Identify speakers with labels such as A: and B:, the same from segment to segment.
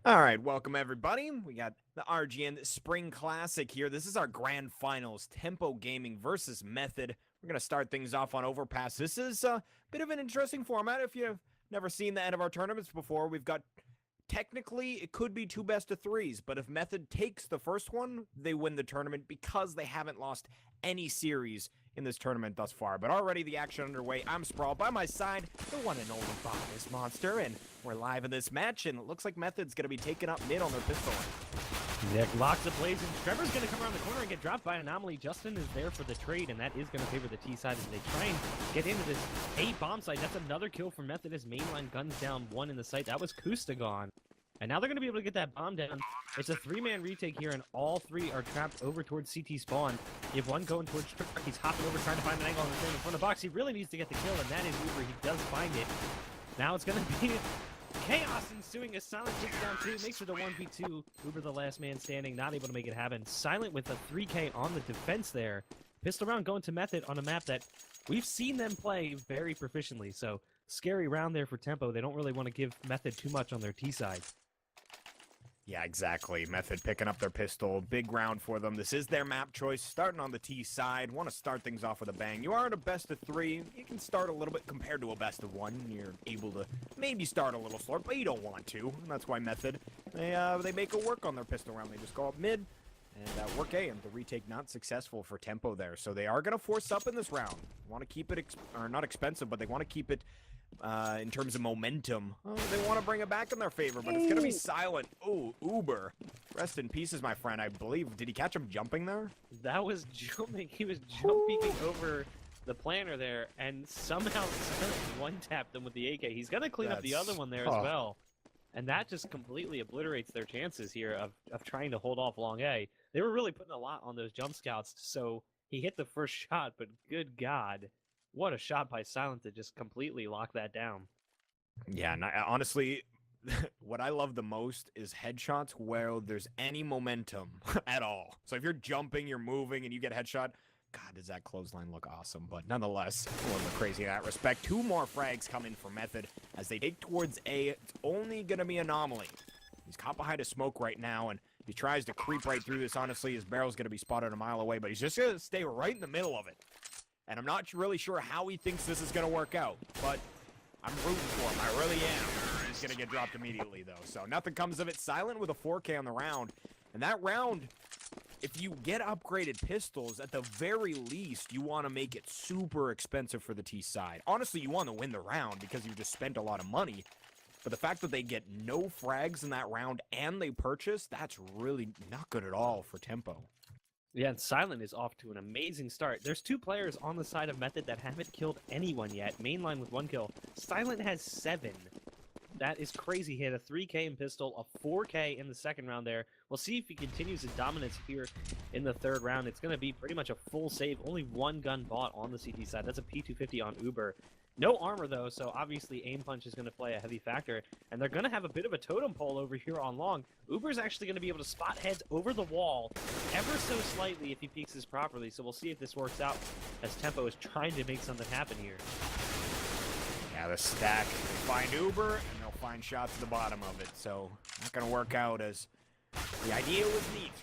A: All right, welcome everybody. We got the RGN Spring Classic here. This is our grand finals, Tempo Gaming versus Method. We're going to start things off on Overpass. This is a bit of an interesting format. If you've never seen the end of our tournaments before, we've got, technically, it could be two best of threes, but if Method takes the first one, they win the tournament because they haven't lost any series in this tournament thus far. But already the action underway. I'm Sprawl. By my side, the one and only Boss Monster, and we're live in this match, and it looks like Method's going to be taking up mid on their pistol line.
B: Nick locks it blazing. Trevor's going to come around the corner and get dropped by Anomaly. Justin is there for the trade, and that is going to favor the T side as they try and get into this A bomb site. That's another kill for Method as mainline guns down one in the site. That was Kusta gone. And now they're going to be able to get that bomb down. It's a three-man retake here, and all three are trapped over towards CT spawn. You have one going towards Trevor. He's hopping over, trying to find an angle on the thing in front of the box. He really needs to get the kill, and that is Uber. He does find it. Now it's going to be chaos ensuing as Silent takes down two, makes it a 1v2. Uber, the last man standing, not able to make it happen. Silent with a 3K on the defense there. Pistol round going to Method on a map that we've seen them play very proficiently. So scary round there for Tempo. They don't really want to give Method too much on their T side.
A: Yeah, exactly. Method picking up their pistol. Big round for them. This is their map choice. Starting on the T side. Want to start things off with a bang. You are at a best of three. You can start a little bit compared to a best of one. You're able to maybe start a little slower, but you don't want to. And that's why Method, they make it work on their pistol round. They just go up mid and work A. And the retake not successful for Tempo there. So they are going to force up in this round. Want to keep it, or not expensive, but they want to keep it in terms of momentum. Oh, they want to bring it back in their favor, but it's going to be Silent. Oh, Uber. Rest in pieces, my friend, I believe. Did he catch him jumping there?
B: That was jumping. He was jumping over the planter there, and somehow one-tapped them with the AK. He's going to clean up the other one there as well. And that just completely obliterates their chances here of trying to hold off long A. They were really putting a lot on those jump scouts, so he hit the first shot, but good God. What a shot by Silent to just completely lock that down.
A: Yeah, and honestly, what I love the most is headshots where there's any momentum at all. So if you're jumping, you're moving, and you get a headshot, God, does that clothesline look awesome. But nonetheless, a little bit crazy in that respect. Two more frags come in for Method as they take towards A. It's only going to be Anomaly. He's caught behind a smoke right now, and he tries to creep right through this. Honestly, his barrel's going to be spotted a mile away, but he's just going to stay right in the middle of it. And I'm not really sure how he thinks this is going to work out, but I'm rooting for him. I really am. He's going to get dropped immediately, though. So nothing comes of it. Silent with a 4K on the round. And that round, if you get upgraded pistols, at the very least, you want to make it super expensive for the T side. Honestly, you want to win the round because you just spent a lot of money. But the fact that they get no frags in that round and they purchase, that's really not good at all for Tempo.
B: Yeah, and Silent is off to an amazing start. There's two players on the side of Method that haven't killed anyone yet. Mainline with 1 kill. Silent has 7. That is crazy. He had a 3K in pistol, a 4K in the second round there. We'll see if he continues his dominance here in the third round. It's going to be pretty much a full save. Only one gun bought on the CT side. That's a P250 on Uber. No armor, though, so obviously aim punch is going to play a heavy factor. And they're going to have a bit of a totem pole over here on long. Uber's actually going to be able to spot heads over the wall ever so slightly if he peeks this properly. So we'll see if this works out as Tempo is trying to make something happen here.
A: Yeah, the stack. They find Uber, and they'll find shots at the bottom of it. So not going to work out as the idea was neat.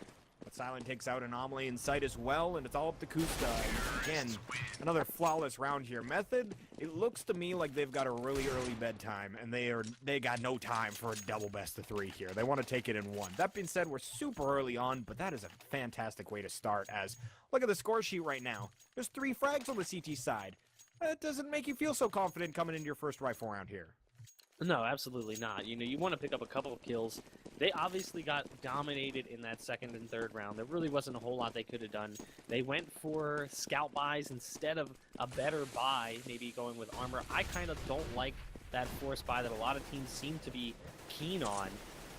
A: But Silent takes out Anomaly in sight as well, and it's all up to Kusta. And again, another flawless round here. Method, it looks to me like they've got a really early bedtime, and they got no time for a double best of 3 here. They want to take it in one. That being said, we're super early on, but that is a fantastic way to start. As look at the score sheet right now. There's 3 frags on the CT side. That doesn't make you feel so confident coming into your first rifle round here.
B: No, absolutely not. You know, you want to pick up a couple of kills. They obviously got dominated in that second and third round. There really wasn't a whole lot they could have done. They went for scout buys instead of a better buy, maybe going with armor. I kind of don't like that force buy that a lot of teams seem to be keen on.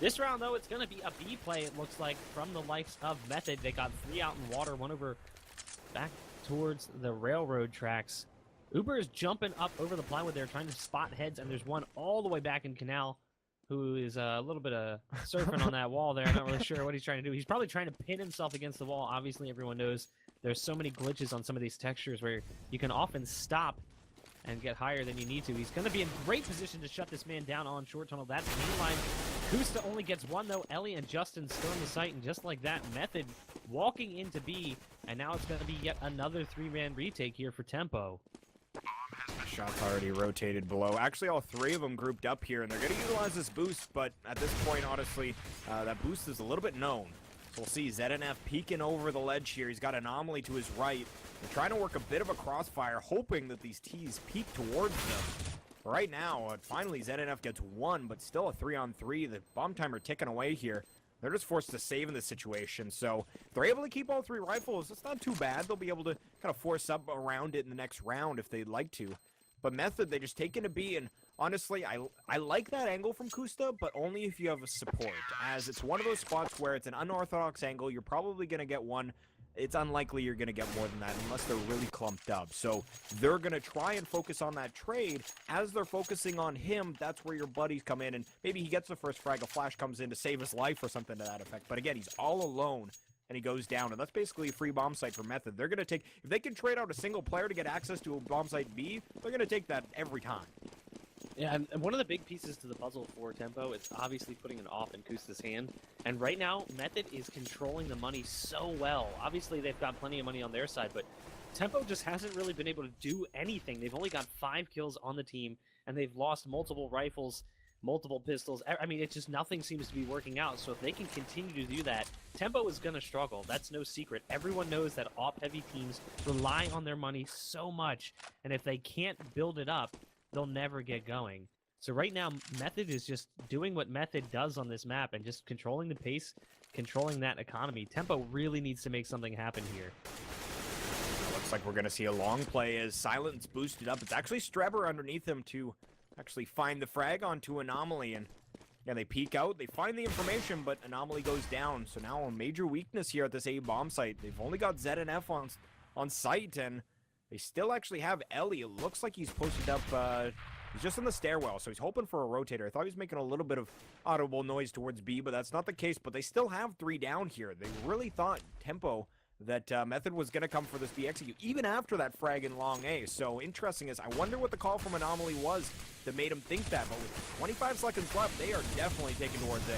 B: This round, though, it's going to be a B play, it looks like, from the likes of Method. They got 3 out in water, 1 over back towards the railroad tracks. Uber is jumping up over the plywood there, trying to spot heads, and there's one all the way back in Canal who is a little bit of surfing on that wall there. I'm not really sure what he's trying to do. He's probably trying to pin himself against the wall. Obviously, everyone knows there's so many glitches on some of these textures where you can often stop and get higher than you need to. He's going to be in great position to shut this man down on short tunnel. That's mainline. Kusta only gets one, though. Ellie and Justin storm the site, and just like that, Method walking into B, and now it's going to be yet another 3-man retake here for Tempo.
A: Shots already rotated below. Actually, all 3 of them grouped up here, and they're going to utilize this boost, but at this point, honestly, that boost is a little bit known. So we'll see ZNF peeking over the ledge here. He's got Anomaly to his right. They're trying to work a bit of a crossfire, hoping that these T's peek towards them. Right now, finally, ZNF gets 1, but still a 3-on-3. The bomb timer ticking away here. They're just forced to save in this situation. So if they're able to keep all 3 rifles, it's not too bad. They'll be able to kind of force up around it in the next round if they'd like to. But Method, they just take into B, and honestly, I like that angle from Kusta, but only if you have a support, as it's one of those spots where it's an unorthodox angle. You're probably going to get one. It's unlikely you're going to get more than that unless they're really clumped up. So they're going to try and focus on that trade. As they're focusing on him, that's where your buddies come in, and maybe he gets the first frag. A flash comes in to save his life or something to that effect. But again, he's all alone, and he goes down, and that's basically a free bomb site for Method. They're going to take, if they can trade out a single player to get access to a bomb site B, they're going to take that every time.
B: Yeah, and one of the big pieces to the puzzle for Tempo is obviously putting an off in Kusta's hand. And right now, Method is controlling the money so well. Obviously, they've got plenty of money on their side, but Tempo just hasn't really been able to do anything. They've only got 5 kills on the team, and they've lost multiple rifles, multiple pistols. I mean, it's just nothing seems to be working out. So if they can continue to do that, Tempo is going to struggle. That's no secret. Everyone knows that op-heavy teams rely on their money so much, and if they can't build it up, they'll never get going. So right now, Method is just doing what Method does on this map and just controlling the pace, controlling that economy. Tempo really needs to make something happen here.
A: Looks like we're going to see a long play as Silence boosted up. It's actually Strebber underneath him to actually find the frag onto Anomaly. And yeah, they peek out, they find the information, but Anomaly goes down. So now a major weakness here at this A bomb site. They've only got ZNF on site, and they still actually have Ellie. It looks like he's posted up, he's just in the stairwell, so he's hoping for a rotator. I thought he was making a little bit of audible noise towards B, but that's not the case. But they still have 3 down here. They really thought Tempo that Method was going to come for this B execute, even after that frag in long A. So interesting is, I wonder what the call from Anomaly was that made him think that. But with 25 seconds left, they are definitely taking towards A.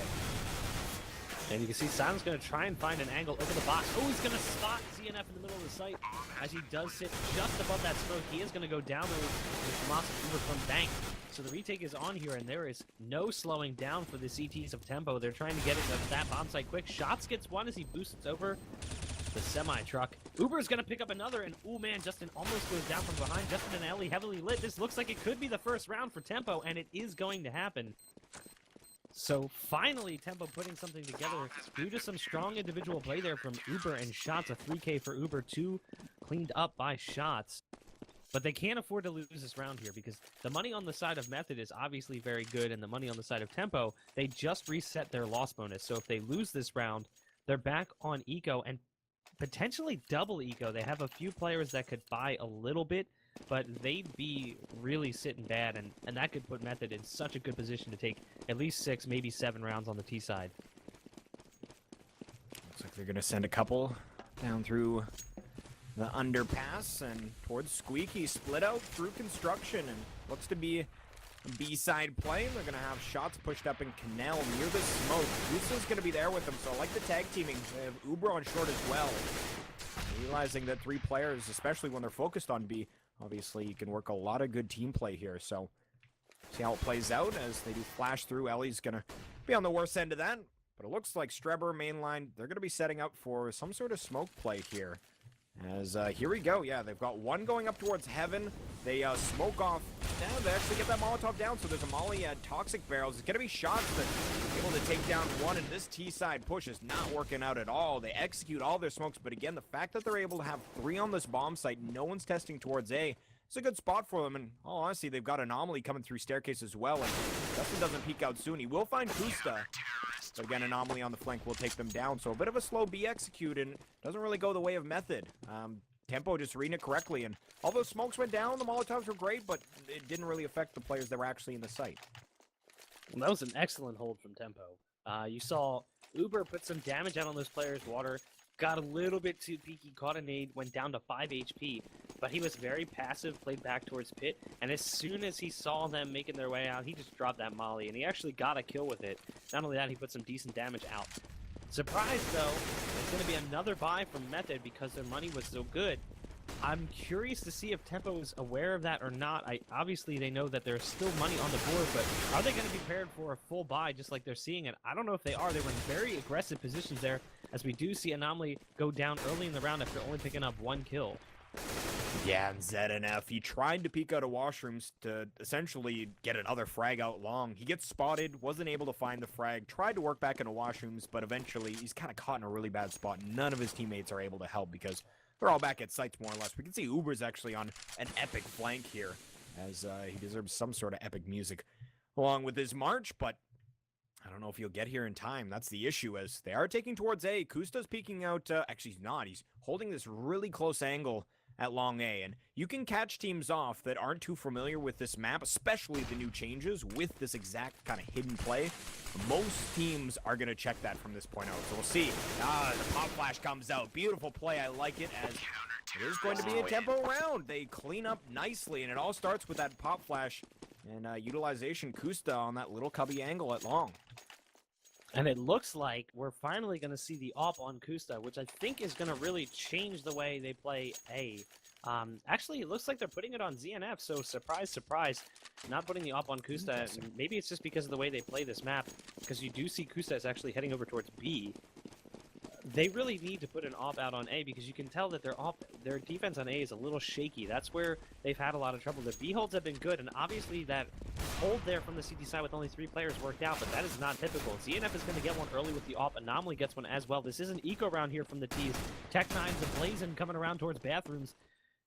B: And you can see Silence going to try and find an angle over the box. Oh, he's going to spot ZNF in the middle of the site as he does sit just above that smoke. He is going to go down with Moss Uber from Bank. So the retake is on here, and there is no slowing down for the CTs of Tempo. They're trying to get into that bomb site quick. Shots gets one as he boosts over the semi-truck. Uber's going to pick up another, and oh man, Justin almost goes down from behind. Justin and Ellie heavily lit. This looks like it could be the first round for Tempo, and it is going to happen. So finally, Tempo putting something together due to some strong individual play there from Uber and Shots. A 3K for Uber, 2 cleaned up by Shots. But they can't afford to lose this round here because the money on the side of Method is obviously very good, and the money on the side of Tempo, they just reset their loss bonus. So if they lose this round, they're back on eco and potentially double eco. They have a few players that could buy a little bit, but they'd be really sitting bad, and that could put Method in such a good position to take at least 6, maybe 7 rounds on the T side.
A: Looks like they're going to send a couple down through the underpass and towards Squeaky. Split out through construction, and looks to be a B-side play. They're going to have Shots pushed up in Canal near the smoke. Usa's going to be there with them, so I like the tag teaming. They have Uber on short as well. Realizing that 3 players, especially when they're focused on B, obviously, you can work a lot of good team play here, so see how it plays out as they do flash through. Ellie's going to be on the worst end of that, but it looks like Strebber mainline, they're going to be setting up for some sort of smoke play here. As, here we go, yeah, they've got one going up towards Heaven. They smoke off, yeah, they actually get that Molotov down, so there's a Molly at Toxic Barrels. It's going to be Shots that able to take down one, and this T-side push is not working out at all. They execute all their smokes, but again, the fact that they're able to have 3 on this bomb site, no one's testing towards A, it's a good spot for them, and all honesty, they've got Anomaly coming through staircase as well, and Justin doesn't peek out soon. He will find Kusta, but again, Anomaly on the flank will take them down, so a bit of a slow B execute, and doesn't really go the way of Method. Tempo just reading it correctly, and all those smokes went down, the Molotovs were great, but it didn't really affect the players that were actually in the site.
B: Well, that was an excellent hold from Tempo. You saw Uber put some damage out on those players. Water got a little bit too peaky, caught a nade, went down to 5 HP. but he was very passive, played back towards pit, and as soon as he saw them making their way out, he just dropped that molly, and he actually got a kill with it. Not only that, he put some decent damage out. Surprise, though, it's going to be another buy from Method because their money was so good. I'm curious to see if Tempo is aware of that or not. Obviously, they know that there's still money on the board, but are they going to be prepared for a full buy just like they're seeing it? I don't know if they are. They were in very aggressive positions there, as we do see Anomaly go down early in the round after only picking up 1 kill.
A: Yeah, and ZNF, he tried to peek out of washrooms to essentially get another frag out long. He gets spotted, wasn't able to find the frag, tried to work back into washrooms, but eventually he's kind of caught in a really bad spot. None of his teammates are able to help because they're all back at sites more or less. We can see Uber's actually on an epic flank here, as he deserves some sort of epic music along with his march, but I don't know if he'll get here in time. That's the issue, as they are taking towards A. Kusta's peeking out, actually he's not. He's holding this really close angle at long A, and you can catch teams off that aren't too familiar with this map, especially the new changes with this exact kind of hidden play. Most teams are going to check that from this point out, so we'll see. The pop flash comes out. Beautiful play. I like it, as it is going to be a tempo round. They clean up nicely, and it all starts with that pop flash and utilization. Kusta on that little cubby angle at long.
B: And it looks like we're finally going to see the AWP on Kusta, which I think is going to really change the way they play A. Actually, it looks like they're putting it on ZNF, so surprise, surprise, not putting the AWP on Kusta. Maybe it's just because of the way they play this map, because you do see Kusta is actually heading over towards B. They really need to put an AWP out on A, because you can tell that their defense on A is a little shaky. That's where they've had a lot of trouble. The B holds have been good, and obviously that hold there from the CT side with only 3 players worked out, but that is not typical. ZNF is going to get one early with the AWP. Anomaly gets one as well. This is an eco round here from the T's. Tech9's a Blazin coming around towards bathrooms,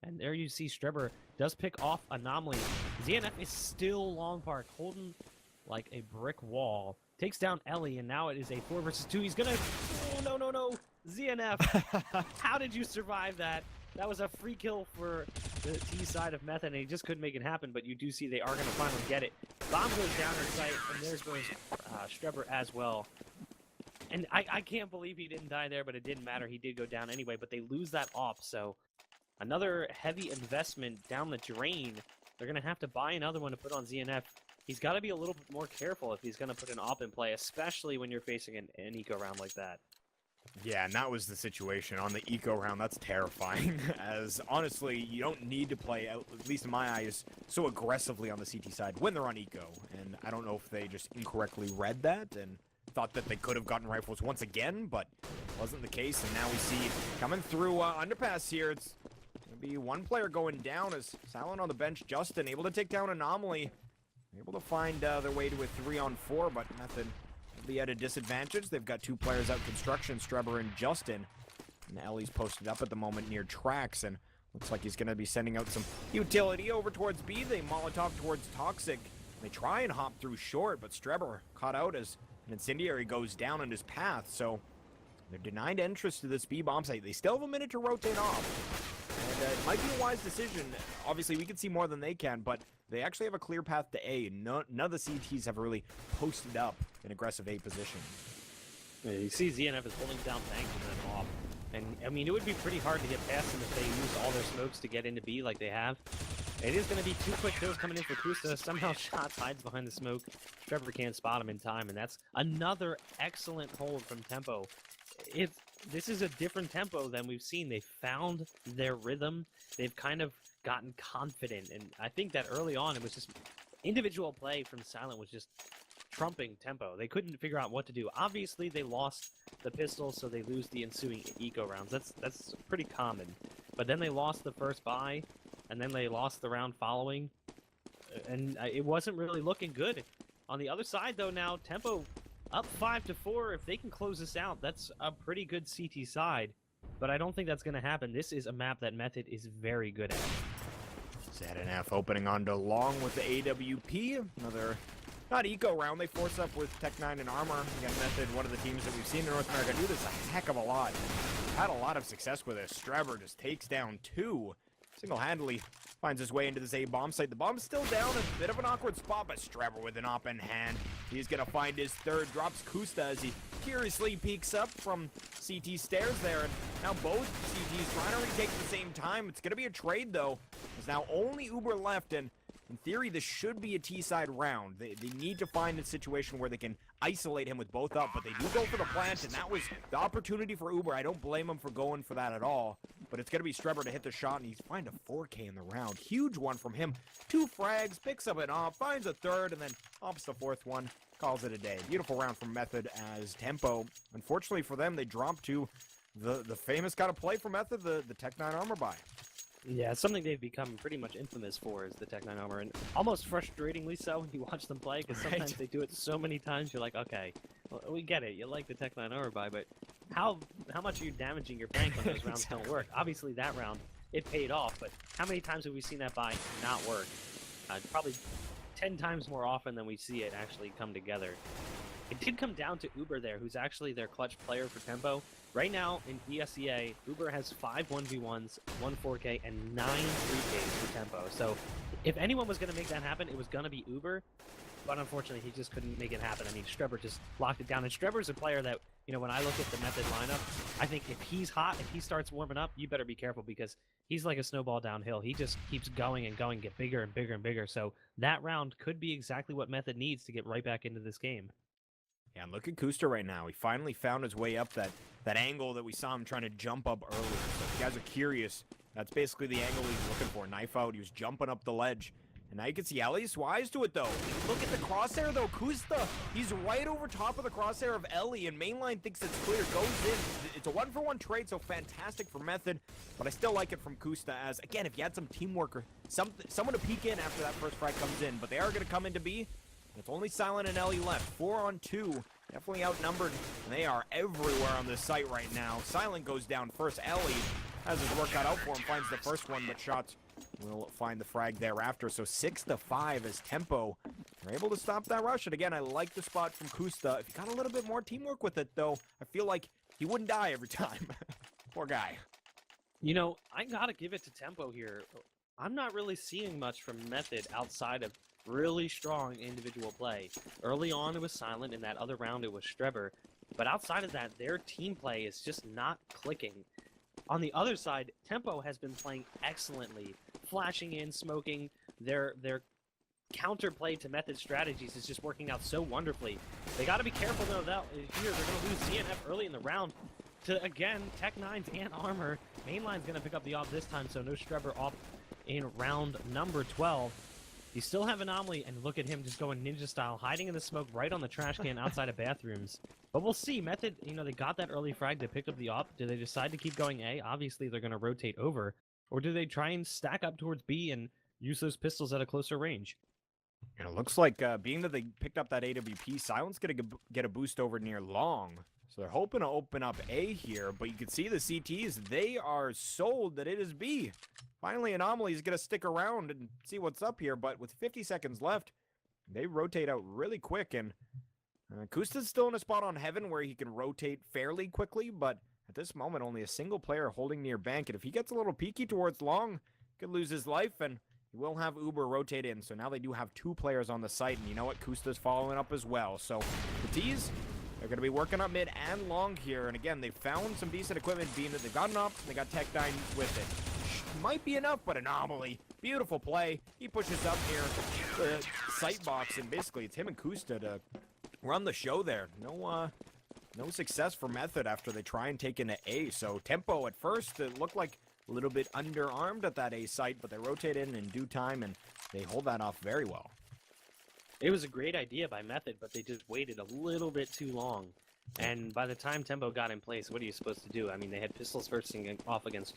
B: and there you see Strebber does pick off Anomaly. ZNF is still Long Park, holding like a brick wall. Takes down Ellie, and now it is a 4 versus 2. He's gonna... Oh, no. ZNF, how did you survive that? That was a free kill for the T side of Method, and he just couldn't make it happen, but you do see they are going to finally get it. Bomb goes down in sight, and there goes Strebber as well. And I can't believe he didn't die there, but it didn't matter. He did go down anyway, but they lose that AWP, so another heavy investment down the drain. They're going to have to buy another one to put on ZNF. He's got to be a little bit more careful if he's going to put an AWP in play, especially when you're facing an eco round like that.
A: Yeah, and that was the situation on the eco round. That's terrifying, as honestly, you don't need to play, at least in my eyes, so aggressively on the CT side when they're on eco. And I don't know if they just incorrectly read that and thought that they could have gotten rifles once again, but wasn't the case. And now we see coming through Underpass here, it's going to be one player going down as Silent on the bench. Justin able to take down Anomaly. Able to find their way to a 3-on-4, but Method will be at a disadvantage. They've got 2 players out construction, Strebber and Justin. And Ellie's posted up at the moment near tracks, and looks like he's going to be sending out some utility over towards B. They Molotov towards Toxic. They try and hop through short, but Strebber caught out as an incendiary goes down in his path, so they're denied entrance to this B bomb site. They still have a minute to rotate off. And it might be a wise decision. Obviously, we can see more than they can, but they actually have a clear path to A. None of the CTs have really posted up in aggressive A position.
B: Yeah, you see ZNF is holding down banks and then off. And, I mean, it would be pretty hard to get past them if they use all their smokes to get into B like they have. It is going to be 2 quick kills coming in for Kusta. Somehow Shots hides behind the smoke. Trevor can't spot him in time, and that's another excellent hold from Tempo. This is a different Tempo than we've seen. They found their rhythm. They've kind of gotten confident, and I think that early on it was just individual play from Silent was just trumping Tempo. They couldn't figure out what to do. Obviously, they lost the pistol, so they lose the ensuing eco rounds. That's pretty common. But then they lost the first buy, and then they lost the round following, and it wasn't really looking good. On the other side, though, now Tempo up 5-4. If they can close this out, that's a pretty good CT side. But I don't think that's going to happen. This is a map that Method is very good at.
A: ZNF opening onto long with the AWP. Another, not eco round. They force up with Tech9 and Armor. Again, Method, one of the teams that we've seen in North America do this a heck of a lot. Had a lot of success with it. Strebber just takes down 2. single-handedly finds his way into this A bomb site. The bomb's still down, a bit of an awkward spot, but Streber with an op in hand. He's gonna find his third, drops Kusta as he curiously peeks up from CT stairs there, and now both CTs trying to retake at the same time. It's gonna be a trade though. There's now only Uber left, and in theory, this should be a T-side round. They need to find a situation where they can isolate him with both up, but they do go for the plant, and that was the opportunity for Uber. I don't blame him for going for that at all, but it's going to be Streber to hit the shot, and he's find a 4K in the round. Huge one from him. 2 frags, picks up an op, finds a third, and then opts the 4th one, calls it a day. Beautiful round from Method as Tempo. Unfortunately for them, they dropped to the famous kind of play for Method, the Tech 9 armor buy.
B: Yeah, it's something they've become pretty much infamous for is the Tech 9 armor, and almost frustratingly so when you watch them play, because sometimes they do it so many times, you're like, okay, well, we get it, you like the Tech 9 armor buy, but how much are you damaging your bank when those rounds don't work? Obviously that round, it paid off, but how many times have we seen that buy not work? Probably 10 times more often than we see it actually come together. It did come down to Uber there, who's actually their clutch player for Tempo. Right now, in ESEA, Uber has 5 1v1s, 1 4K, and 9 3Ks for Tempo. So, if anyone was going to make that happen, it was going to be Uber. But unfortunately, he just couldn't make it happen. I mean, Streber just locked it down. And Streber's a player that, you know, when I look at the Method lineup, I think if he's hot, if he starts warming up, you better be careful because he's like a snowball downhill. He just keeps going and going, get bigger and bigger and bigger. So, that round could be exactly what Method needs to get right back into this game.
A: Yeah, and look at Kuster right now. He finally found his way up that angle that we saw him trying to jump up earlier. So if you guys are curious, that's basically the angle he's looking for. Knife out, he was jumping up the ledge. And now you can see Ellie's wise to it, though. Look at the crosshair, though. Kusta, he's right over top of the crosshair of Ellie, and Mainline thinks it's clear, goes in. It's a 1-for-1 trade, so fantastic for Method, but I still like it from Kusta as, again, if you had some teamwork or someone to peek in after that first frag comes in, but they are going to come into B. It's only Silent and Ellie left. 4 on 2. Definitely outnumbered. And they are everywhere on this site right now. Silent goes down first. Ellie has his work cut out for him. Finds the first one, but Shots will find the frag thereafter. So 6-5 as Tempo are able to stop that rush. And again, I like the spot from Kusta. If you got a little bit more teamwork with it, though, I feel like he wouldn't die every time. Poor guy.
B: You know, I gotta give it to Tempo here. I'm not really seeing much from Method outside of really strong individual play. Early on it was Silent, in that other round it was Streber, but outside of that, their team play is just not clicking. On the other side, Tempo has been playing excellently, flashing in, smoking. Their counterplay to Method strategies is just working out so wonderfully. They got to be careful though that here they're going to lose CNF early in the round to, again, Tech 9's and Armor. Mainline's going to pick up the off this time, so no Streber off in round number 12. You still have Anomaly, and look at him just going ninja style, hiding in the smoke right on the trash can outside of bathrooms. But we'll see. Method, you know, they got that early frag, they picked up the op. Do they decide to keep going A? Obviously, they're going to rotate over. Or do they try and stack up towards B and use those pistols at a closer range?
A: And it looks like, being that they picked up that AWP, Silent's going to get a boost over near long. So they're hoping to open up A here, but you can see the CTs, they are sold that it is B. Finally, Anomaly is going to stick around and see what's up here, but with 50 seconds left, they rotate out really quick, and Kusta's still in a spot on Heaven where he can rotate fairly quickly, but at this moment, only a single player holding near bank, and if he gets a little peeky towards long, he could lose his life, and he will have Uber rotate in, so now they do have 2 players on the site, and you know what? Kusta's following up as well, so the T's, they're going to be working up mid and long here, and again, they found some decent equipment, being that they've got an op, and they got Tech 9 with it. Might be enough, but Anomaly. Beautiful play. He pushes up here the sight box, and basically it's him and Kusta to run the show there. No success for Method after they try and take into A. So Tempo at first, it looked like a little bit underarmed at that A site, but they rotate in due time, and they hold that off very well.
B: It was a great idea by Method, but they just waited a little bit too long. And by the time Tempo got in place, what are you supposed to do? I mean, they had pistols bursting off against,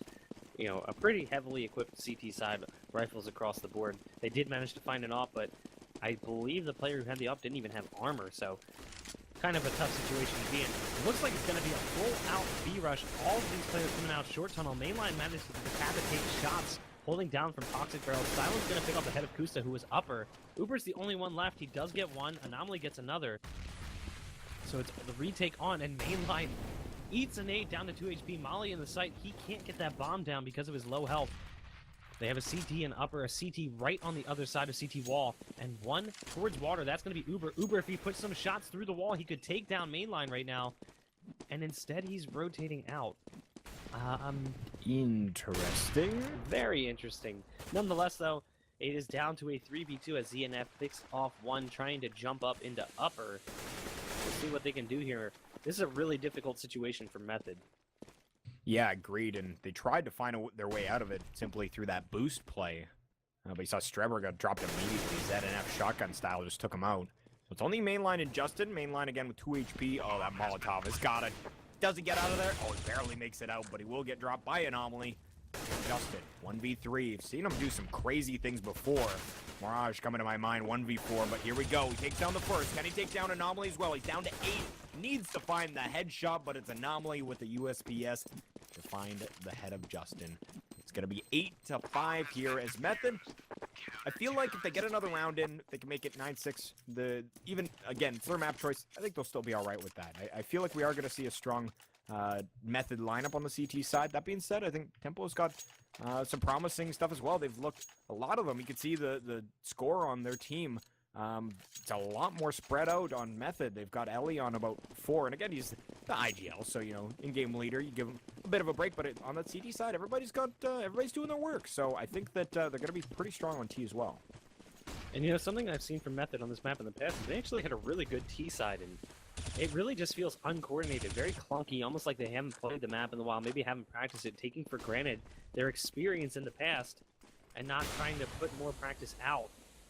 B: you know, a pretty heavily equipped CT side, rifles across the board. They did manage to find an op, but I believe the player who had the op didn't even have armor, so kind of a tough situation to be in. It looks like it's going to be a full-out B-rush. All of these players coming out short tunnel. Mainline managed to decapitate Shots, holding down from Toxic Barrel. Silent's going to pick up the head of Kusta, who was upper. Uber's the only one left. He does get one. Anomaly gets another. So it's the retake on, and Mainline eats a nade down to 2 HP. Molly in the site, he can't get that bomb down because of his low health. They have a CT and upper, a CT right on the other side of CT wall, and one towards water. That's going to be Uber. Uber, if he puts some shots through the wall, he could take down mainline right now. And instead, he's rotating out.
A: Interesting.
B: Very interesting. Nonetheless, though, it is down to a 3v2 as ZNF picks off one, trying to jump up into upper. We'll see what they can do here. This is a really difficult situation for Method.
A: Yeah, agreed. And they tried to find their way out of it simply through that boost play. But you saw Streber got dropped immediately. ZNF shotgun style just took him out. So it's only mainline and Justin. Mainline again with 2 HP. Oh, that Molotov has got it. Does he get out of there? Oh, he barely makes it out, but he will get dropped by Anomaly. Justin, 1v3. I've seen him do some crazy things before. Mirage coming to my mind, 1v4, but here we go. He takes down the first. Can he take down Anomaly as well? He's down to 8. Needs to find the headshot, but it's Anomaly with the USPS to find the head of Justin. It's going to be 8-5 here as Method. I feel like if they get another round in, they can make it 9-6. Even, again, it's their map choice. I think they'll still be all right with that. I feel like we are going to see a strong Method lineup on the CT side. That being said, I think Tempo's got some promising stuff as well. They've looked, a lot of them, you can see the score on their team. It's a lot more spread out on Method. They've got Ellie on about 4, and again, he's the IGL, so, you know, in-game leader, you give him a bit of a break, but on the CT side, everybody's doing their work, so I think that they're going to be pretty strong on T as well.
B: And, you know, something I've seen from Method on this map in the past is they actually had a really good T side, and it really just feels uncoordinated, very clunky, almost like they haven't played the map in a while, maybe haven't practiced it, taking for granted their experience in the past, and not trying to put more practice out,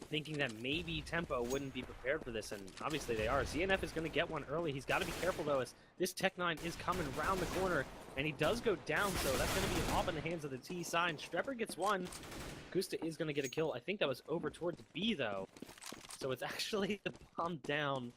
B: thinking that maybe Tempo wouldn't be prepared for this, and obviously they are. ZNF is going to get one early. He's got to be careful, though, as this Tech-9 is coming around the corner, and he does go down, so that's going to be an off in the hands of the T side. Strepper gets one. Gusta is going to get a kill. I think that was over towards B, though. So it's actually the bomb down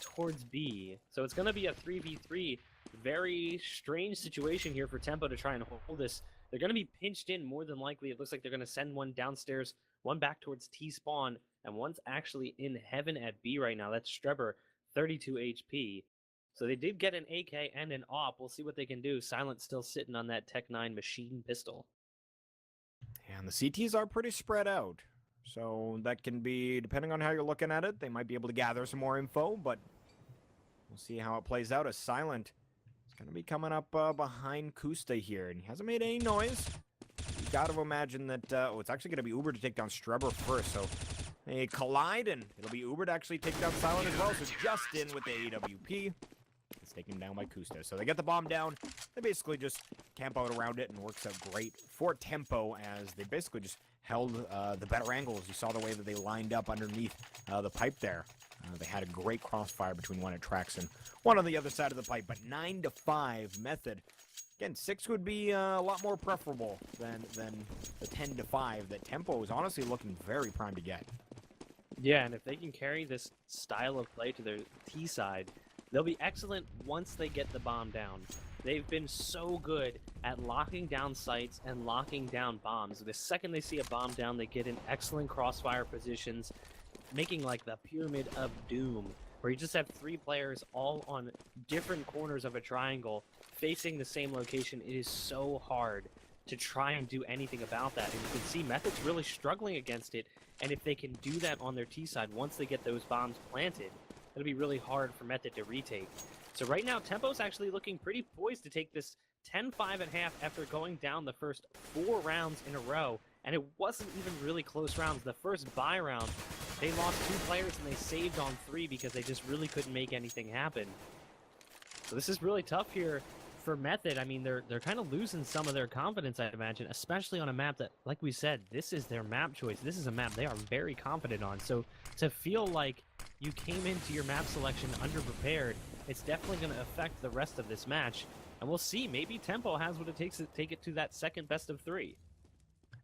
B: towards B. So it's going to be a 3v3. Very strange situation here for Tempo to try and hold this. They're going to be pinched in more than likely. It looks like they're going to send one downstairs, one back towards T spawn, and one's actually in heaven at B right now. That's Streber, 32 HP. So they did get an AK and an AWP. We'll see what they can do. Silent still sitting on that Tech-9 machine pistol.
A: And the CTs are pretty spread out. So that can be, depending on how you're looking at it, they might be able to gather some more info, but we'll see how it plays out as Silent is going to be coming up behind Kusta here, and he hasn't made any noise. You got to imagine that, it's actually going to be Uber to take down Streber first, so they collide, and it'll be Uber to actually take down Silent as well, so Justin with the AWP is taken down by Kusta. So they get the bomb down, they basically just camp out around it, and works out great for Tempo as they basically just held the better angles. You saw the way that they lined up underneath the pipe there. They had a great crossfire between one at Trax and one on the other side of the pipe, but 9-5 Method. Again, 6 would be a lot more preferable than the 10-5 that Tempo is honestly looking very primed to get.
B: Yeah, and if they can carry this style of play to their T side, they'll be excellent once they get the bomb down. They've been so good at locking down sites and locking down bombs. The second they see a bomb down, they get in excellent crossfire positions, making like the Pyramid of Doom, where you just have 3 players all on different corners of a triangle facing the same location. It is so hard to try and do anything about that, and you can see Method's really struggling against it, and if they can do that on their T side, once they get those bombs planted, it'll be really hard for Method to retake. So right now, Tempo's actually looking pretty poised to take this 10-5 and a half after going down the first 4 rounds in a row, and it wasn't even really close rounds. The first buy round, they lost 2 players and they saved on 3 because they just really couldn't make anything happen. So this is really tough here for Method. I mean, they're kind of losing some of their confidence, I'd imagine, especially on a map that, like we said, this is their map choice. This is a map they are very confident on. So to feel like you came into your map selection underprepared, it's definitely going to affect the rest of this match. And we'll see. Maybe Tempo has what it takes to take it to that second best of 3.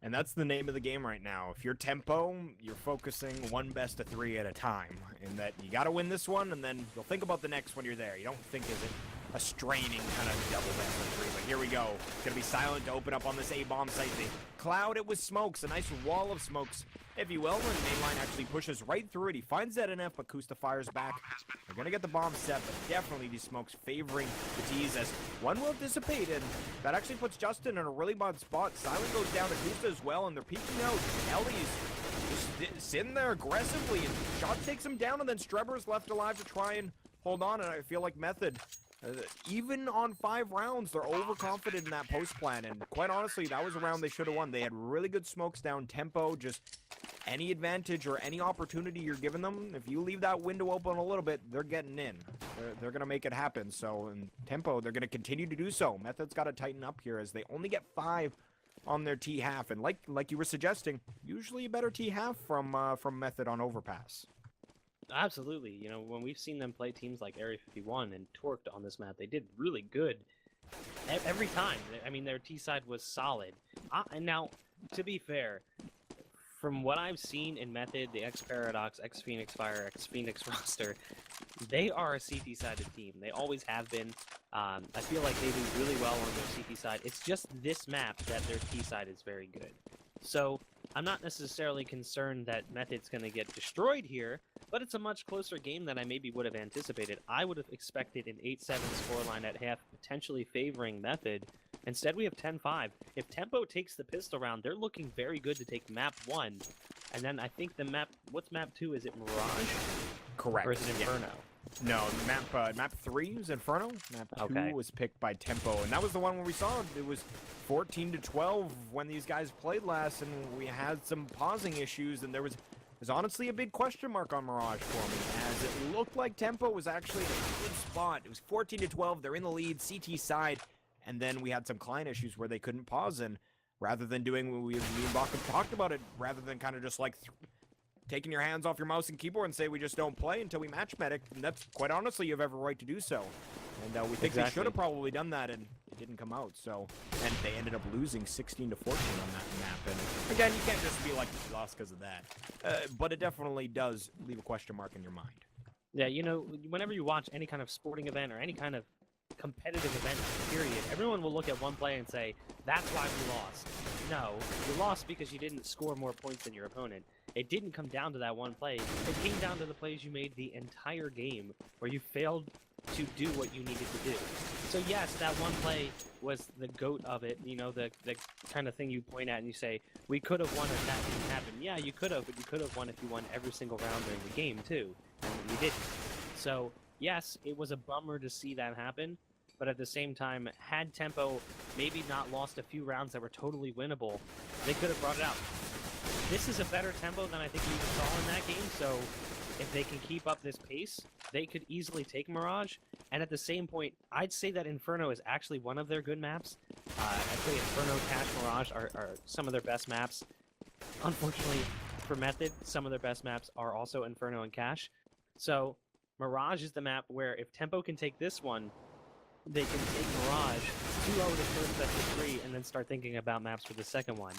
A: And that's the name of the game right now. If you're Tempo, you're focusing one best of 3 at a time. In that you got to win this one, and then you'll think about the next when you're there. You don't think, is it a straining kind of double best of 3. But here we go. It's going to be silent to open up on this A-bomb site. They cloud it with smokes, a nice wall of smokes, if you will, and Mainline actually pushes right through it. He finds that NF, but Kusta fires back. They're going to get the bomb set, but definitely these smokes favoring the T's as one will dissipate, and that actually puts Justin in a really bad spot. Silent goes down to Kusta as well, and they're peeking out. Ellie's just sitting there aggressively, and Shot takes him down, and then Strebber's left alive to try and hold on, and I feel like Method, even on 5 rounds, they're overconfident in that post plan, and quite honestly, that was a round they should have won. They had really good smokes down, tempo, just any advantage or any opportunity you're giving them, if you leave that window open a little bit, they're getting in. They're going to make it happen, so in tempo, they're going to continue to do so. Method's got to tighten up here as they only get 5 on their T half, and like you were suggesting, usually a better T half from Method on Overpass.
B: Absolutely. You know, when we've seen them play teams like Area 51 and Torqued on this map, they did really good every time. I mean, their T side was solid. And now, to be fair, from what I've seen in Method, the X-Paradox, X-Phoenix Fire, X-Phoenix roster, they are a CT-sided team. They always have been. I feel like they do really well on their CT side. It's just this map that their T side is very good. So I'm not necessarily concerned that Method's going to get destroyed here, but it's a much closer game than I maybe would have anticipated. I would have expected an 8-7 scoreline at half, potentially favoring Method. Instead, we have 10-5. If Tempo takes the pistol round, they're looking very good to take map 1. And then I think the map, what's map 2? Is it Mirage?
A: Correct.
B: Or is it Inferno?
A: No, map 3 was Inferno. Map 2 was picked by Tempo, and that was the one where we saw it was 14-12 when these guys played last, and we had some pausing issues, and there's honestly a big question mark on Mirage for me, as it looked like Tempo was actually in a good spot. It was 14-12. They're in the lead, CT side, and then we had some client issues where they couldn't pause, and rather than doing what me and Bach have talked about it, rather than kind of just like taking your hands off your mouse and keyboard and say we just don't play until we match medic, and that's quite honestly you have every right to do so. And we think they should have probably done that, and it didn't come out. So, and they ended up losing 16-14 on that map. And again, you can't just be like we lost because of that, but it definitely does leave a question mark in your mind.
B: Yeah, you know, whenever you watch any kind of sporting event or any kind of competitive event, period, everyone will look at one play and say, that's why we lost. No, you lost because you didn't score more points than your opponent. It didn't come down to that one play. It came down to the plays you made the entire game where you failed to do what you needed to do. So yes, that one play was the goat of it, you know, the kind of thing you point at and you say, we could have won if that didn't happen. Yeah, you could have, but you could have won if you won every single round during the game too, and you didn't. So yes, it was a bummer to see that happen, but at the same time, had Tempo maybe not lost a few rounds that were totally winnable, they could have brought it out. This is a better Tempo than I think we even saw in that game, so if they can keep up this pace, they could easily take Mirage. And at the same point, I'd say that Inferno is actually one of their good maps. I'd say Inferno, Cache, Mirage are some of their best maps. Unfortunately, for Method, some of their best maps are also Inferno and Cache. So Mirage is the map where if Tempo can take this one, they can take Mirage 2-0 to first best of 3 and then start thinking about maps for the second one.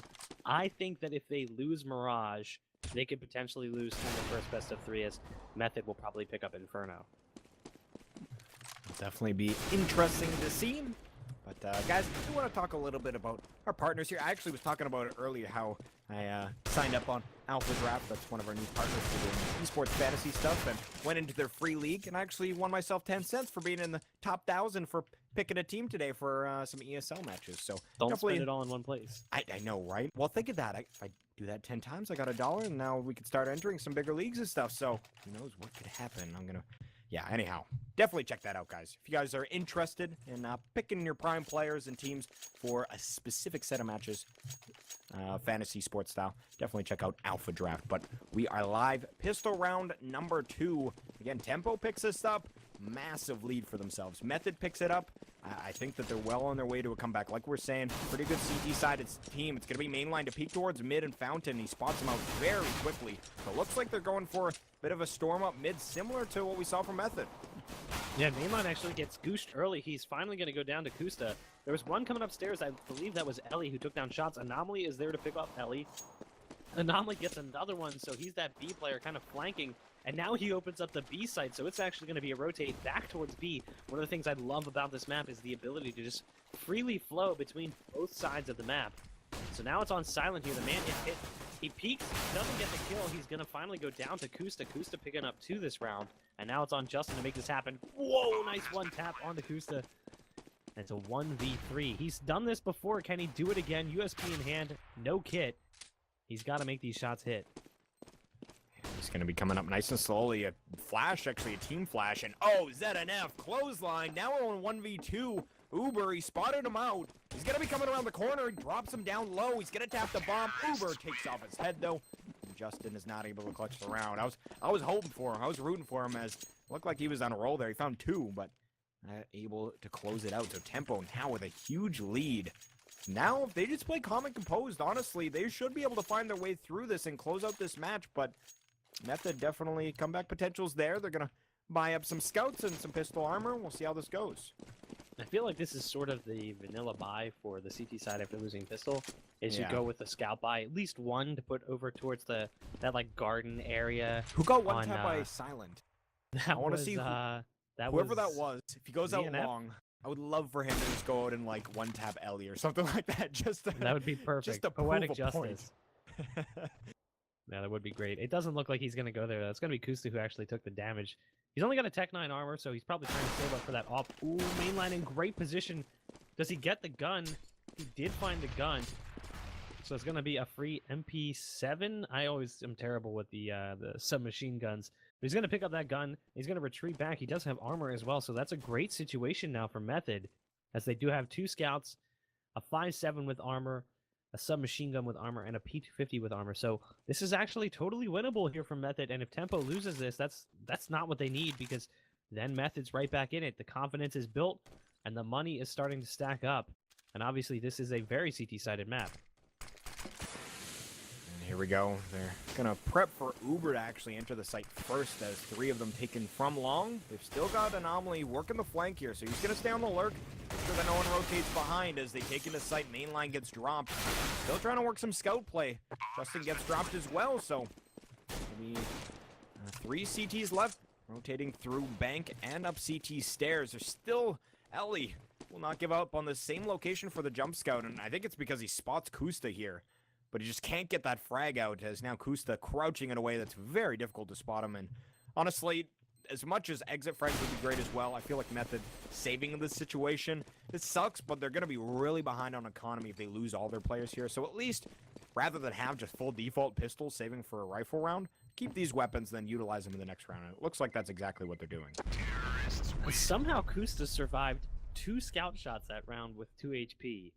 B: I think that if they lose Mirage, they could potentially lose kind of first best of 3, as Method will probably pick up Inferno.
A: It'll definitely be interesting to see. But guys, I do want to talk a little bit about our partners here. I actually was talking about it earlier, how I signed up on Alpha Draft. That's one of our new partners for doing esports fantasy stuff, and went into their free league and actually won myself 10 cents for being in the top 1,000 for picking a team today for some ESL matches. So
B: don't spend it all in one place.
A: I know, right? Well, think of that. If I do that 10 times, I got $1, and now we can start entering some bigger leagues and stuff. So who knows what could happen? Yeah, anyhow, definitely check that out, guys. If you guys are interested in picking your prime players and teams for a specific set of matches, fantasy sports style, definitely check out Alpha Draft. But we are live. Pistol round number 2. Again, Tempo picks this up. Massive lead for themselves. Method picks it up. I think that they're well on their way to a comeback. Like we're saying, pretty good CT-sided team. It's going to be mainline to peek towards mid and Fountain. He spots them out very quickly. So it looks like they're going for a bit of a storm up mid, similar to what we saw from Method.
B: Yeah, mainline actually gets goosed early. He's finally going to go down to Kusta. There was one coming upstairs. I believe that was Ellie who took down shots. Anomaly is there to pick up Ellie. Anomaly gets another one, so he's that B player kind of flanking. and now he opens up the B site, so it's actually going to be a rotate back towards B. One of the things I love about this map is the ability to just freely flow between both sides of the map. So now it's on silent here. The man gets hit. He peeks, doesn't get the kill. He's going to finally go down to Kusta. Kusta picking up 2 this round. And now it's on Justin to make this happen. Whoa, nice one tap onto Kusta. It's a 1v3. He's done this before. Can he do it again? USP in hand, no kit. He's got to make these shots hit.
A: He's going to be coming up nice and slowly. A flash, actually a team flash. And oh, ZNF, clothesline. Now we're on 1v2. Uber, he spotted him out. He's going to be coming around the corner. He drops him down low. He's going to tap the bomb. Uber takes off his head, though. Justin is not able to clutch the round. I was hoping for him. I was rooting for him as it looked like he was on a roll there. He found 2, but not able to close it out. So Tempo now with a huge lead. Now, if they just play calm and composed, honestly, they should be able to find their way through this and close out this match. But Method definitely comeback potential's there. They're going to buy up some scouts and some pistol armor. We'll see how this goes.
B: I feel like this is sort of the vanilla buy for the CT side after losing pistol. Is
A: Yeah.
B: you go with the scout buy, at least 1 to put over towards that like garden area.
A: Who got one
B: on,
A: tap by Silent?
B: That
A: I wanna
B: was,
A: see
B: that
A: Whoever that was, if he goes out
B: ZNF?
A: long, I would love for him to just go out and like one tap Ellie or something like that. Just to,
B: That would be perfect.
A: Just to
B: Poetic
A: prove a point.
B: justice. Yeah, that would be great. It doesn't look like he's going to go there. That's going to be Kusta who actually took the damage. He's only got a Tech 9 armor, so he's probably trying to save up for that off. Ooh, mainline in great position. Does he get the gun? He did find the gun. So it's going to be a free MP7. I always am terrible with the submachine guns. But he's going to pick up that gun. He's going to retreat back. He does have armor as well, so that's a great situation now for Method, as they do have 2 scouts, a 5.7 with armor, a submachine gun with armor, and a P250 with armor. So this is actually totally winnable here for Method, and if Tempo loses this, that's not what they need, because then Method's right back in it. The confidence is built, and the money is starting to stack up. And obviously this is a very CT-sided map.
A: And here we go. They're going to prep for Uber to actually enter the site first, as 3 of them taken from long. They've still got Anomaly working the flank here, so he's going to stay on the lurk. Make sure that no one rotates behind as they take into site. Mainline gets dropped. Still trying to work some scout play. Justin gets dropped as well, so maybe 3 CTs left. Rotating through bank and up CT stairs. There's still Ellie. Will not give up on the same location for the jump scout, and I think it's because he spots Kusta here. But he just can't get that frag out, as now Kusta crouching in a way that's very difficult to spot him. And honestly, as much as exit frags would be great as well, I feel like Method saving this situation. This sucks, but they're going to be really behind on economy if they lose all their players here. So at least, rather than have just full default pistols saving for a rifle round, keep these weapons, then utilize them in the next round. And it looks like that's exactly what they're doing.
B: Somehow Kusta survived 2 scout shots that round with 2 HP.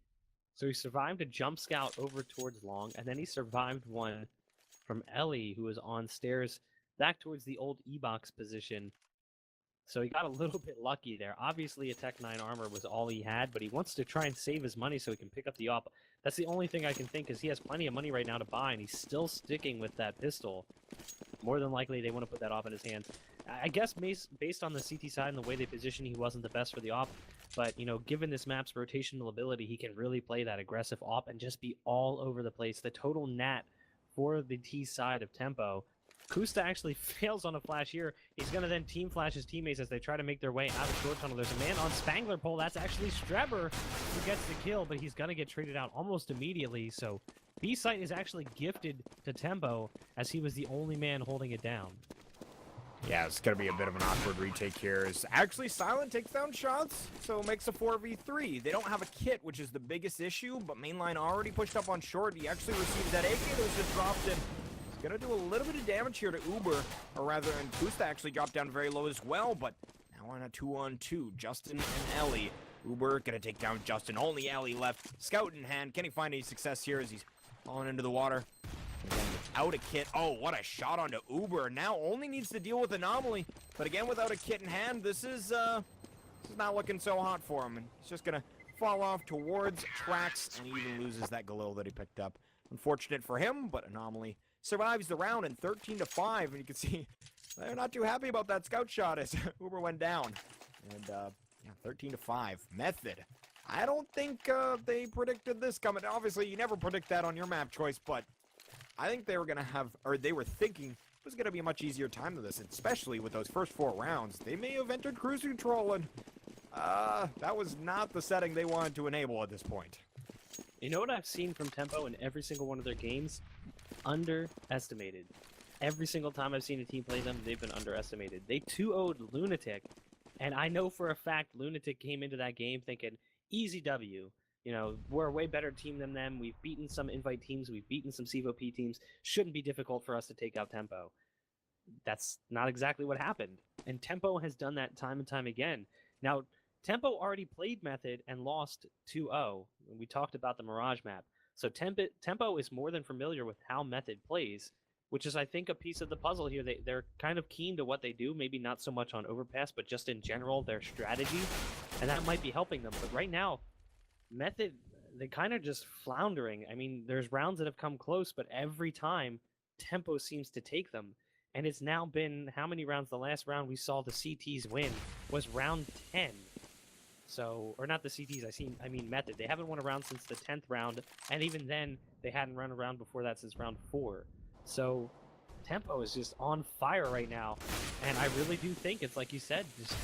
B: So he survived a jump scout over towards long, and then he survived one from Ellie, who was on stairs back towards the old E-box position. So he got a little bit lucky there. Obviously, a Tech 9 armor was all he had, but he wants to try and save his money so he can pick up the op. That's the only thing I can think, because he has plenty of money right now to buy, and he's still sticking with that pistol. More than likely, they want to put that op in his hands. I guess based on the CT side and the way they position, he wasn't the best for the op. But, you know, given this map's rotational ability, he can really play that aggressive op and just be all over the place. The total nat for the T side of Tempo. Kusta actually fails on a flash here. He's going to then team flash his teammates as they try to make their way out of short tunnel. There's a man on Spangler pole. That's actually Streber who gets the kill, but he's going to get traded out almost immediately. So B-site is actually gifted to Tempo, as he was the only man holding it down.
A: Yeah, it's going to be a bit of an awkward retake here. As actually, Silent takes down shots, so it makes a 4v3. They don't have a kit, which is the biggest issue, but Mainline already pushed up on short. He actually receives that AK that was just dropped in. He's going to do a little bit of damage here to Uber, or rather, and Kusta actually dropped down very low as well, but now on a 2-on-2, Justin and Ellie. Uber going to take down Justin. Only Ellie left. Scout in hand. Can he find any success here as he's falling into the water? Again, without a kit. Oh, what a shot onto Uber. Now only needs to deal with Anomaly. But again, without a kit in hand, this is not looking so hot for him. And he's just going to fall off towards tracks, and he even loses that Galil that he picked up. Unfortunate for him, but Anomaly survives the round in 13-5. And you can see they're not too happy about that scout shot as Uber went down. And, yeah, 13-5. Method. I don't think they predicted this coming. Obviously, you never predict that on your map choice, but I think they were going to have, or they were thinking was going to be a much easier time than this, especially with those first 4 rounds. They may have entered cruise control, and that was not the setting they wanted to enable at this point.
B: You know what I've seen from Tempo in every single one of their games? Underestimated. Every single time I've seen a team play them, they've been underestimated. They 2-0'd Lunatic, and I know for a fact Lunatic came into that game thinking, easy W. You know, we're a way better team than them. We've beaten some invite teams. We've beaten some CVOP teams. Shouldn't be difficult for us to take out Tempo. That's not exactly what happened. And Tempo has done that time and time again. Now, Tempo already played Method and lost 2-0. We talked about the Mirage map. So Tempo is more than familiar with how Method plays, which is, I think, a piece of the puzzle here. They're kind of keen to what they do, maybe not so much on Overpass, but just in general, their strategy, and that might be helping them. But right now, Method, they kind of just floundering. I mean, there's rounds that have come close, but every time, Tempo seems to take them. And it's now been, how many rounds? The last round we saw the CTs win was round 10. So, or not the CTs, I mean Method. They haven't won a round since the 10th round, and even then, they hadn't run a round before that since round 4. So, Tempo is just on fire right now, and I really do think it's like you said, just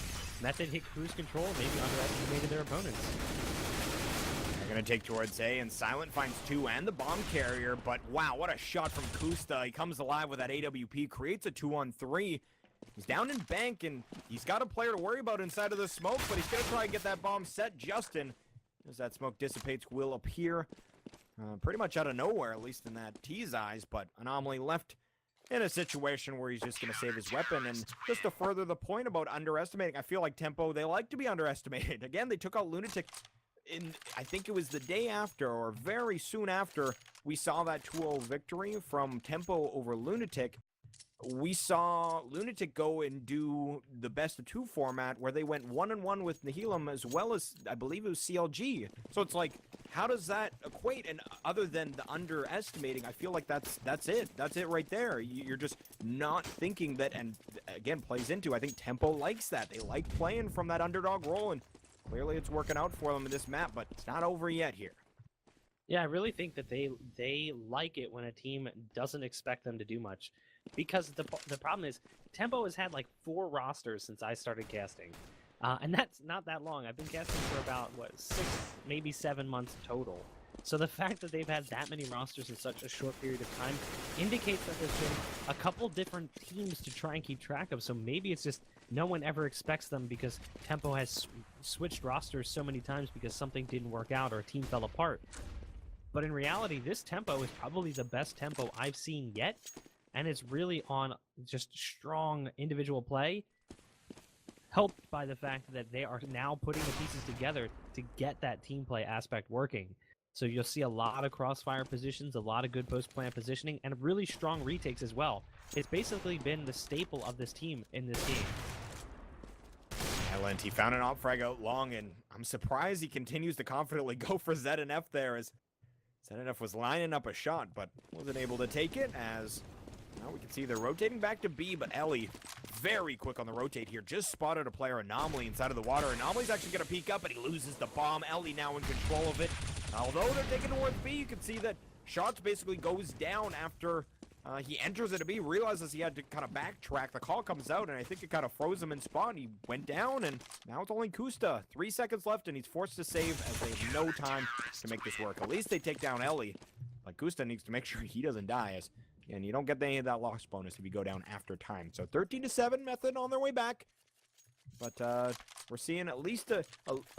B: Method hit cruise control, maybe underestimated their opponents.
A: They're going to take towards A, and Silent finds 2 and the bomb carrier, but wow, what a shot from Kusta. He comes alive with that AWP, creates a 2-on-3. He's down in bank, and he's got a player to worry about inside of the smoke, but he's going to try and get that bomb set. Justin, as that smoke dissipates, will appear pretty much out of nowhere, at least in that T's eyes, but Anomaly left in a situation where he's just going to save his weapon. And just to further the point about underestimating, I feel like Tempo, they like to be underestimated. Again, they took out Lunatic in, I think it was the day after, or very soon after, we saw that 2-0 victory from Tempo over Lunatic. We saw Lunatic go and do the best of 2 format where they went 1-1 with Nihilum as well as, I believe it was CLG. So it's like, how does that equate? And other than the underestimating, I feel like that's it. That's it right there. You're just not thinking that, and again, plays into, I think Tempo likes that. They like playing from that underdog role, and clearly it's working out for them in this map, but it's not over yet here.
B: Yeah, I really think that they like it when a team doesn't expect them to do much. Because the problem is, Tempo has had like 4 rosters since I started casting. And that's not that long. I've been casting for about, 6, maybe 7 months total. So the fact that they've had that many rosters in such a short period of time indicates that there's been a couple different teams to try and keep track of. So maybe it's just no one ever expects them because Tempo has switched rosters so many times because something didn't work out or a team fell apart. But in reality, this Tempo is probably the best Tempo I've seen yet. And it's really on just strong individual play, helped by the fact that they are now putting the pieces together to get that team play aspect working. So you'll see a lot of crossfire positions, a lot of good post-plant positioning, and really strong retakes as well. It's basically been the staple of this team in this game.
A: He found an op frag out long, and I'm surprised he continues to confidently go for ZNF there, as ZNF was lining up a shot, but wasn't able to take it, as now we can see they're rotating back to B, but Ellie, very quick on the rotate here, just spotted a player Anomaly inside of the water. Anomaly's actually going to peek up, and he loses the bomb. Ellie now in control of it. Although they're taking towards B, you can see that Shots basically goes down after he enters into B, realizes he had to kind of backtrack. The call comes out, and I think it kind of froze him in spawn. He went down, and now it's only Kusta. 3 seconds left, and he's forced to save as they have no time to make this work. At least they take down Ellie, but Kusta needs to make sure he doesn't die, and you don't get any of that loss bonus if you go down after time. So 13-7 Method on their way back. But we're seeing at least a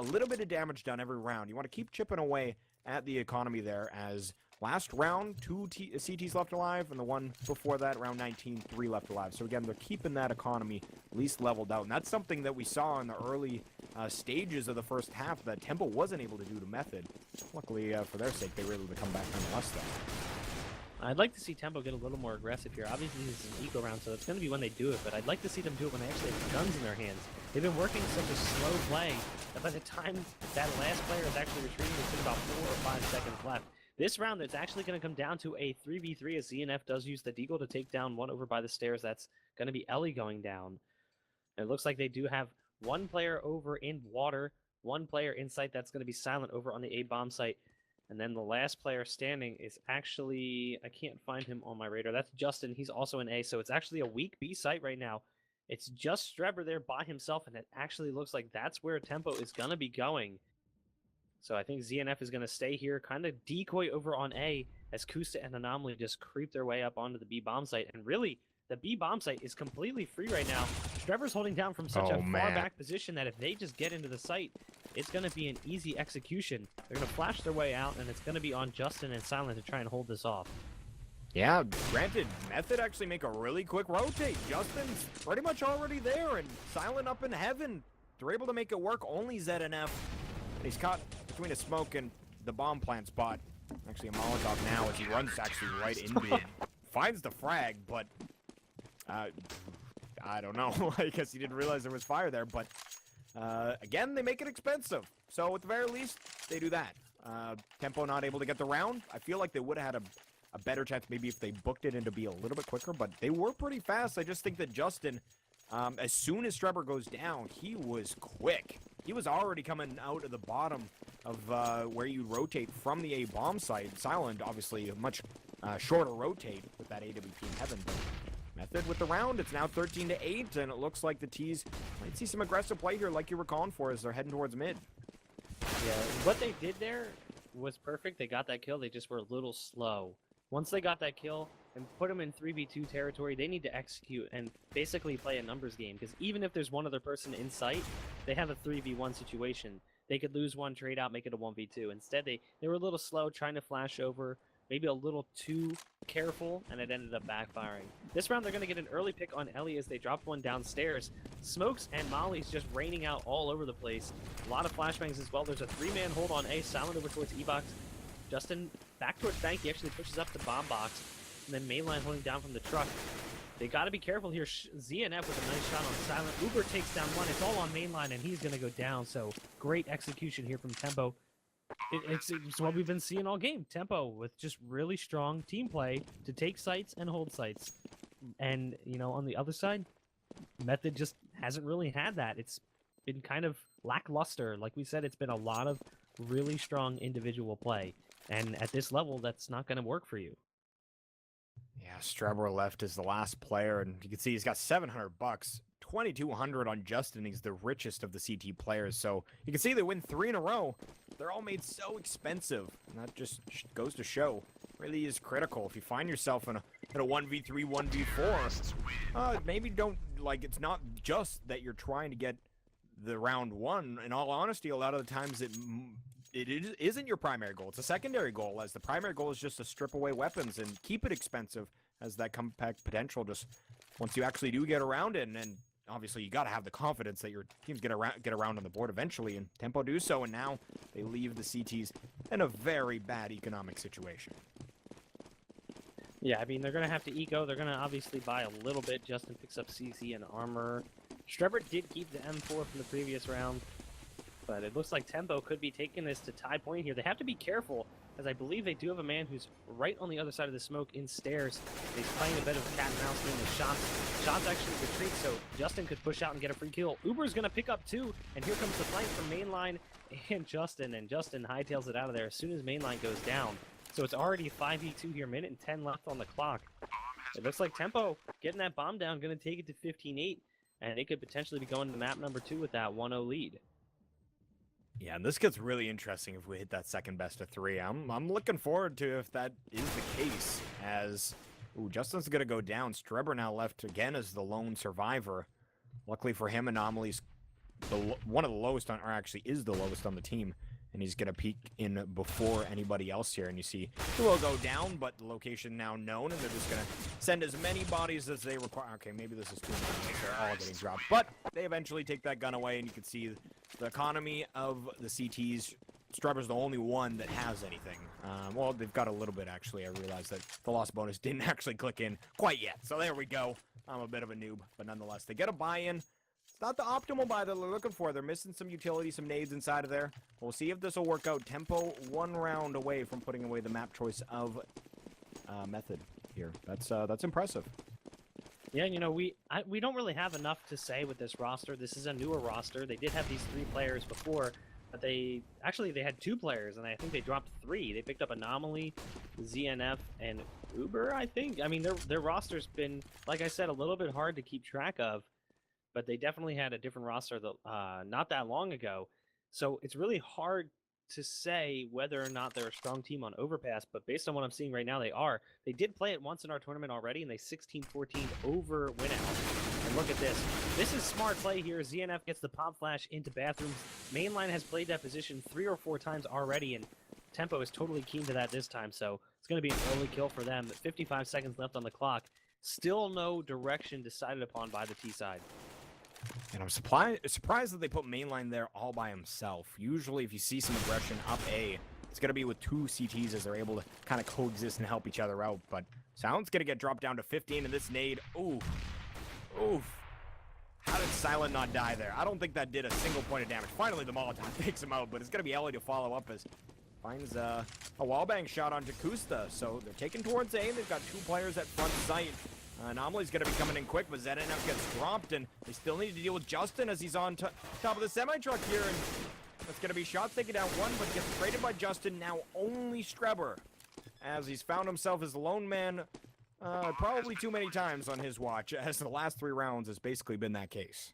A: little bit of damage done every round. You want to keep chipping away at the economy there, as last round, 2 CTs left alive, and the one before that, round 19, 3 left alive. So again, they're keeping that economy at least leveled out. And that's something that we saw in the early stages of the first half that Tempo wasn't able to do to Method. Luckily, for their sake, they were able to come back nonetheless, though.
B: I'd like to see Tempo get a little more aggressive here. Obviously, this is an eco round, so it's going to be when they do it, but I'd like to see them do it when they actually have guns in their hands. They've been working such a slow play that by the time that last player is actually retreating, it's been about 4 or 5 seconds left. This round, it's actually going to come down to a 3v3 as ZNF does use the Deagle to take down one over by the stairs. That's going to be Ellie going down. And it looks like they do have one player over in water, one player in sight. That's going to be Silent over on the A-bomb site. And then the last player standing is actually, I can't find him on my radar. That's Justin. He's also an A, so it's actually a weak B site right now. It's just Strebber there by himself, and it actually looks like that's where Tempo is going to be going. So I think ZNF is going to stay here, kind of decoy over on A, as Kusta and Anomaly just creep their way up onto the B bomb site. And really, the B bomb site is completely free right now. Strebber's holding down from such a far back position that if they just get into the site, it's going to be an easy execution. They're going to flash their way out, and it's going to be on Justin and Silent to try and hold this off.
A: Yeah, granted, Method actually make a really quick rotate. Justin's pretty much already there, and Silent up in heaven. They're able to make it work. Only ZNF. He's caught between a smoke and the bomb plant spot. Actually, a Molotov now as he runs actually right into it. Finds the frag, but I don't know. I guess he didn't realize there was fire there, but again, they make it expensive. So at the very least, they do that. Tempo not able to get the round. I feel like they would have had a better chance maybe if they booked it in to be a little bit quicker, but they were pretty fast. I just think that Justin, as soon as Strebber goes down, he was quick. He was already coming out of the bottom of where you rotate from the A bomb site. Silent, obviously, a much shorter rotate with that AWP in heaven, but Method with the round. It's now 13-8, and it looks like the T's might see some aggressive play here like you were calling for as they're heading towards mid.
B: Yeah, what they did there was perfect. They got that kill. They just were a little slow. Once they got that kill and put them in 3v2 territory, they need to execute and basically play a numbers game, because even if there's one other person in sight, they have a 3v1 situation. They could lose one, trade out, make it a 1v2. Instead, they were a little slow, trying to flash over, maybe a little too careful, and it ended up backfiring. This round, they're going to get an early pick on Ellie as they dropped one downstairs. Smokes and Molly's just raining out all over the place. A lot of flashbangs as well. There's a 3-man hold on A, Silent over towards E-Box. Justin back towards Bank. He actually pushes up the bomb box. And then Mainline holding down from the truck. They got to be careful here. ZNF with a nice shot on Silent. Uber takes down one. It's all on Mainline, and he's going to go down. So great execution here from Tempo. It's what we've been seeing all game. Tempo with just really strong team play to take sites and hold sites. And, you know, on the other side, Method just hasn't really had that. It's been kind of lackluster. Like we said, it's been a lot of really strong individual play. And at this level, that's not going to work for you.
A: Yeah, Strebber left as the last player, and you can see he's got $700, 2,200 on Justin. He's the richest of the CT players, so you can see they win 3 in a row. They're all made so expensive, and that just goes to show. Really is critical. If you find yourself in a 1v3, 1v4, maybe don't, like, it's not just that you're trying to get the round one. In all honesty, a lot of the times it isn't your primary goal. It's a secondary goal, as the primary goal is just to strip away weapons and keep it expensive, as that comeback potential just once you actually do get around it. And obviously you got to have the confidence that your team's get around on the board eventually, and Tempo do so, and now they leave the CTs in a very bad economic situation.
B: Yeah, I mean, they're going to have to eco. They're going to obviously buy a little bit. Justin picks up CC and armor. Strebber did keep the M4 from the previous round, but it looks like Tempo could be taking this to tie point here. They have to be careful, as I believe they do have a man who's right on the other side of the smoke in stairs. He's playing a bit of cat and mouse doing the shots. Shots actually retreat, so Justin could push out and get a free kill. Uber's going to pick up 2, and here comes the flank from Mainline and Justin hightails it out of there as soon as Mainline goes down. So it's already 5v2 here, minute and 10 left on the clock. It looks like Tempo getting that bomb down, going to take it to 15-8, and they could potentially be going to map number 2 with that 1-0 lead.
A: Yeah, and this gets really interesting if we hit that second best of 3. I'm looking forward to if that is the case, as Justin's going to go down. Strebber now left again as the lone survivor. Luckily for him, Anomaly's one of the lowest on, or actually is the lowest on the team, and he's going to peek in before anybody else here. And you see he will go down, but the location now known, and they're just going to send as many bodies as they require. Okay, maybe this is too many. They're all getting dropped, but they eventually take that gun away, and you can see the economy of the CTs. Strebber's the only one that has anything. Well, they've got a little bit, actually. I realized that the loss bonus didn't actually click in quite yet. So there we go. I'm a bit of a noob, but nonetheless, they get a buy-in. It's not the optimal buy that they're looking for. They're missing some utility, some nades inside of there. We'll see if this will work out. Tempo 1 round away from putting away the map choice of Method here. That's impressive.
B: Yeah, you know, we don't really have enough to say with this roster. This is a newer roster. They did have these 3 players before, But they had 2 players, and I think they dropped 3. They picked up Anomaly, ZNF, and Uber, I think. I mean, their roster's been, like I said, a little bit hard to keep track of, but they definitely had a different roster not that long ago. So it's really hard to say whether or not they're a strong team on Overpass, but based on what I'm seeing right now, they are. They did play it once in our tournament already, and they 16-14 over Winout. And look at this. This is smart play here. ZNF gets the pop flash into bathrooms. Mainline has played that position 3 or 4 times already, and Tempo is totally keen to that this time, so it's going to be an early kill for them. 55 seconds left on the clock. Still no direction decided upon by the T side.
A: And I'm surprised that they put Mainline there all by himself. Usually, if you see some aggression up A, it's going to be with 2 CTs as they're able to kind of coexist and help each other out. But Sound's going to get dropped down to 15 in this nade. Oof. Oof. How did Silent not die there? I don't think that did a single point of damage. Finally, the Molotov takes him out, but it's going to be Ellie to follow up as finds a wallbang shot on Jakusta. So they're taking towards A. They've got 2 players at front sight. Anomaly's going to be coming in quick, but ZNF gets dropped, and they still need to deal with Justin as he's on top of the semi-truck here, and that's going to be shots taken down 1, but gets traded by Justin. Now only Strebber, as he's found himself as the lone man probably too many times on his watch, as the last 3 rounds has basically been that case.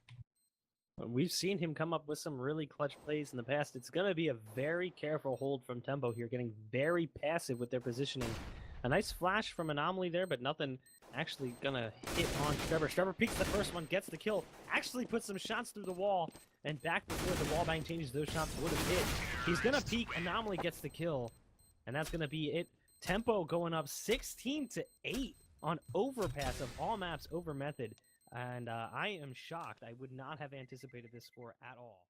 B: We've seen him come up with some really clutch plays in the past. It's going to be a very careful hold from Tempo here, getting very passive with their positioning. A nice flash from Anomaly there, but nothing actually gonna hit on Strebber. Strebber peeks the first one, gets the kill, actually puts some shots through the wall, and back before the wallbang changes, those shots would have hit. He's gonna peek, Anomaly gets the kill, and that's gonna be it. Tempo going up 16-8 on Overpass of all maps over Method, and I am shocked. I would not have anticipated this score at all.